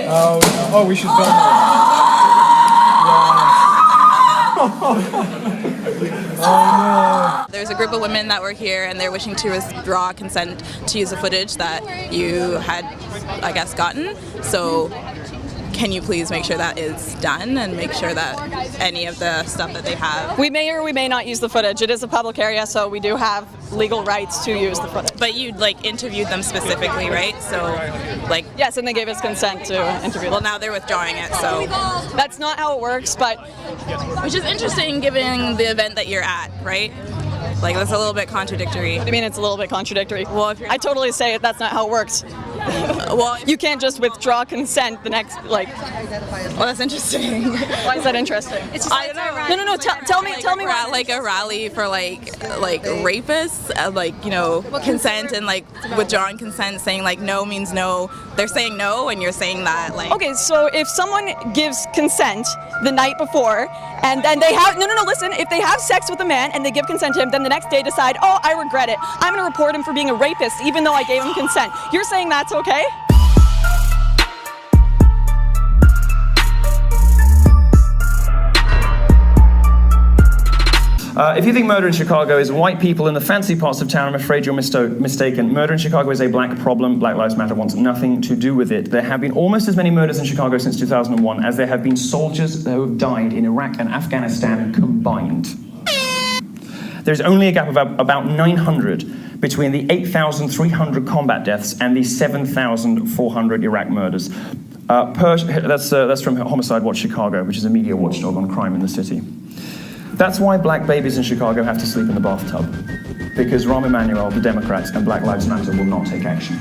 Oh, we should film it. Oh no. There's a group of women that were here and they're wishing to withdraw consent to use the footage that you had, I guess, gotten. So can you please make sure that is done and make sure that any of the stuff that they have... We may or we may not use the footage. It is a public area, so we do have legal rights to use the footage. But you interviewed them specifically, right? So yes, and they gave us consent to interview them. Well, now they're withdrawing it, so... That's not how it works, but... Which is interesting given the event that you're at, right? That's a little bit contradictory. I mean, it's a little bit contradictory. Well, if you're... I totally say it, that's not how it works. Well, you can't just withdraw consent the next, Well, that's interesting. Why is that interesting? It's just, I don't know. No, tell me why. A rally for rapists, consent and withdrawing consent, saying no means no. They're saying no, and you're saying that Okay, so if someone gives consent the night before, and then they have listen. If they have sex with a man and they give consent to him, then the next day decide, oh, I regret it. I'm going to report him for being a rapist, even though I gave him consent. You're saying that's okay? If you think murder in Chicago is white people in the fancy parts of town, I'm afraid you're mistaken. Murder in Chicago is a black problem. Black Lives Matter wants nothing to do with it. There have been almost as many murders in Chicago since 2001 as there have been soldiers who have died in Iraq and Afghanistan combined. There's only a gap of about 900 between the 8,300 combat deaths and the 7,400 Iraq murders. That's from Homicide Watch Chicago, which is a media watchdog on crime in the city. That's why black babies in Chicago have to sleep in the bathtub, because Rahm Emanuel, the Democrats, and Black Lives Matter will not take action.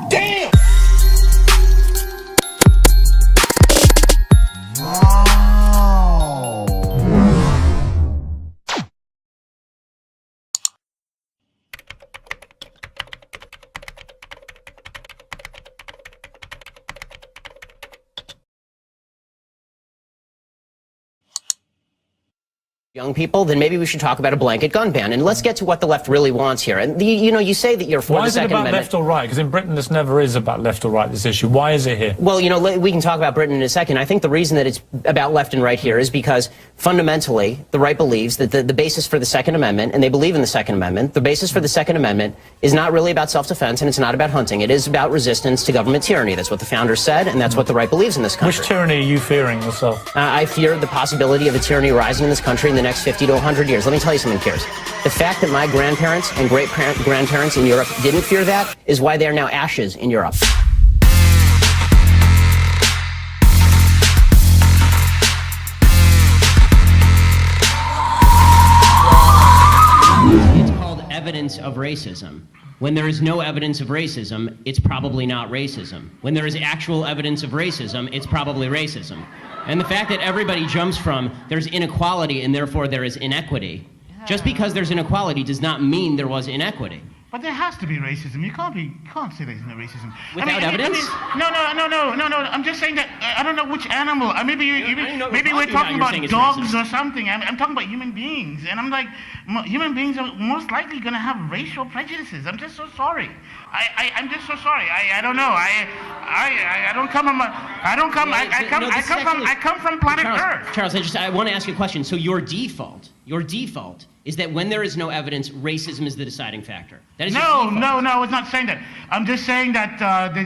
Damn! Young people, then maybe we should talk about a blanket gun ban. And let's get to what the left really wants here. And you say that you're for the Second Amendment. Why is it about left or right? Because in Britain this never is about left or right, this issue. Why is it here? Well, we can talk about Britain in a second. I think the reason that it's about left and right here is because fundamentally the right believes that the basis for the Second Amendment, and they believe in the Second Amendment, the basis for the Second Amendment is not really about self-defense and it's not about hunting. It is about resistance to government tyranny. That's what the founders said, and that's what the right believes in this country. Which tyranny are you fearing yourself? I fear the possibility of a tyranny rising in this country in the next 50 to 100 years. Let me tell you something, Piers. The fact that my grandparents and great-grandparents in Europe didn't fear that is why they are now ashes in Europe. It's called evidence of racism. When there is no evidence of racism, it's probably not racism. When there is actual evidence of racism, it's probably racism. And the fact that everybody jumps from there's inequality and therefore there is inequity, just because there's inequality does not mean there was inequity. But there has to be racism. You can't say there's no racism. Without evidence? No. I'm just saying that I don't know which animal. Maybe we're talking about dogs or something. I'm talking about human beings, and I'm like, human beings are most likely going to have racial prejudices. I'm just so sorry. I'm just so sorry. I don't know. I come from planet Earth. Charles, I want to ask you a question. So your default is that when there is no evidence, racism is the deciding factor. That is no, it's not saying that. I'm just saying that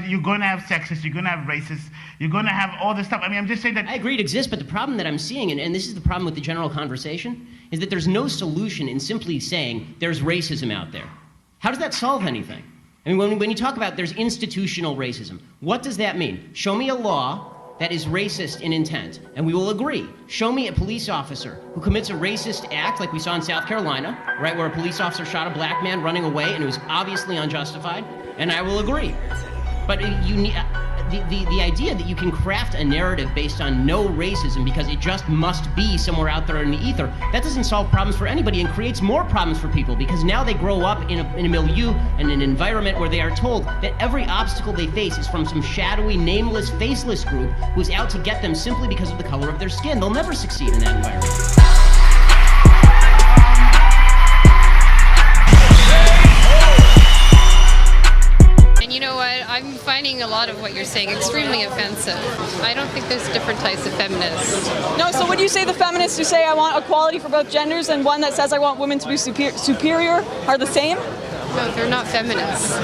you're going to have sexists, you're going to have racists, you're going to have all this stuff. I mean, I'm just saying that... I agree it exists, but the problem that I'm seeing, and this is the problem with the general conversation, is that there's no solution in simply saying there's racism out there. How does that solve anything? I mean, when you talk about there's institutional racism, what does that mean? Show me a law that is racist in intent, and we will agree. Show me a police officer who commits a racist act like we saw in South Carolina, right, where a police officer shot a black man running away and it was obviously unjustified, and I will agree. But the idea that you can craft a narrative based on no racism because it just must be somewhere out there in the ether, that doesn't solve problems for anybody and creates more problems for people because now they grow up in a milieu and an environment where they are told that every obstacle they face is from some shadowy, nameless, faceless group who's out to get them simply because of the color of their skin. They'll never succeed in that environment. You know what? I'm finding finding a lot of what you're saying extremely offensive. I don't think there's different types of feminists. No, so would you say the feminists who say I want equality for both genders and one that says I want women to be superior are the same? No, they're not feminists.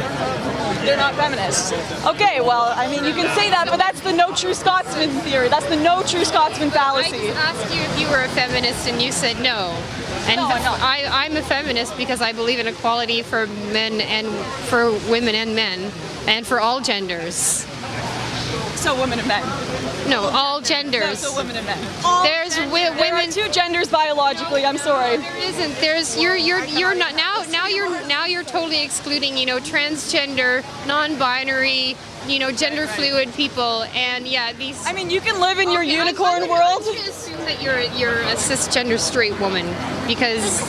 They're not feminists. Okay, well, I mean, you can say that, but that's the no true Scotsman theory. That's the no true Scotsman I fallacy. just asked you if you were a feminist and you said no. And No, I'm not. I'm a feminist because I believe in equality for men and for women and men and for all genders. So women and men. No, all genders. So women and men. There's There are women. two genders biologically. I'm sorry. There isn't. There's you're not now you're totally excluding, you know, transgender, non-binary, you know, gender fluid people, and yeah, these. I mean, you can live in your Okay, unicorn I'm world. going to assume that you're a cisgender straight woman because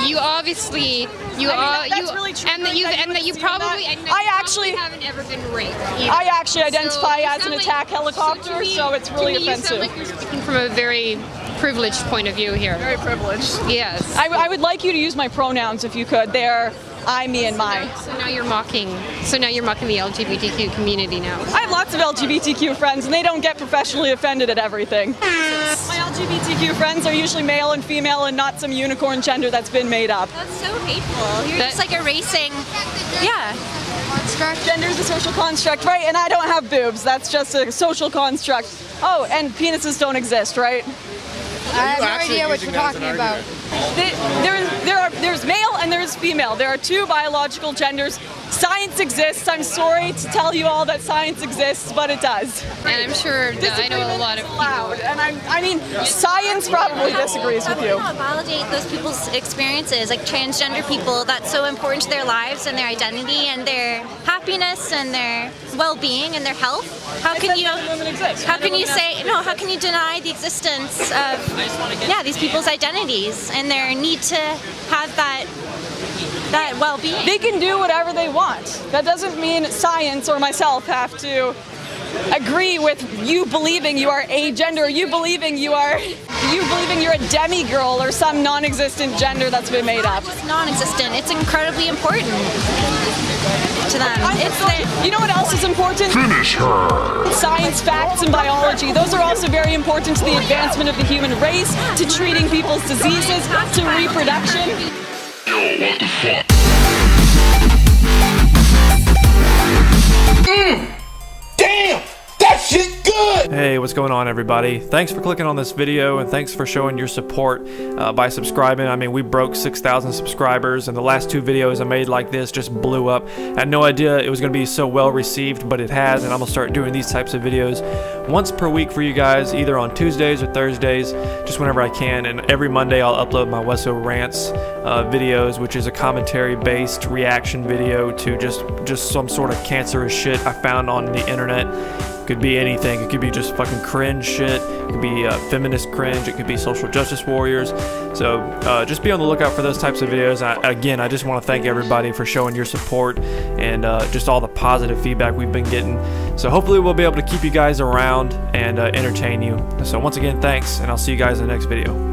you obviously that's really true, and that you like, and that you assume probably that. and that I you actually- probably haven't ever been raped. Either. I actually identify you as sound an like- attack helicopter, to me- so it's really to me, offensive. You sound like you're speaking from a very privileged point of view here. Very privileged. Yes. I would like you to use my pronouns if you could. They're I, me, and my. So now you're mocking. So now you're mocking the LGBTQ community now. I have lots of LGBTQ friends, and they don't get professionally offended at everything. My LGBTQ friends are usually male and female, and not some unicorn gender that's been made up. That's so hateful. You're just like erasing. Yeah. Gender's a social construct, right? And I don't have boobs. That's just a social construct. Oh, and penises don't exist, right? I have no idea what you're talking about. There's male and there's female. There are two biological genders. Science exists. I'm sorry to tell you all that science exists, but it does. And I'm sure that I know a lot of Loud, and I mean, science probably disagrees with you. How do we not validate those people's experiences, like transgender people? That's so important to their lives and their identity and their happiness and their well-being and their health. How can you? How can you say no? How can you deny the existence of these people's identities and their need to have that well-being? They can do whatever they want. That doesn't mean science or myself have to agree with you believing you are agender, you believing you're a demigirl or some non-existent gender that's been made up. It's non-existent. It's incredibly important to them. You know what else is important? Finish her. Science, facts, and biology. Those are also very important to the advancement of the human race, to treating people's diseases, to reproduction. Yo, what the fuck? Damn! That shit good! Hey, what's going on, everybody? Thanks for clicking on this video, and thanks for showing your support by subscribing. I mean, we broke 6,000 subscribers, and the last two videos I made like this just blew up. I had no idea it was going to be so well received, but it has, and I'm going to start doing these types of videos once per week for you guys, either on Tuesdays or Thursdays, just whenever I can. And every Monday I'll upload my Wesso Rants videos, which is a commentary-based reaction video to just some sort of cancerous shit I found on the internet. Could be anything. It could be just fucking cringe shit. It could be feminist cringe. It could be social justice warriors. So just be on the lookout for those types of videos. Again, I just want to thank everybody for showing your support and just all the positive feedback we've been getting. So hopefully we'll be able to keep you guys around and entertain you. So once again, thanks, and I'll see you guys in the next video.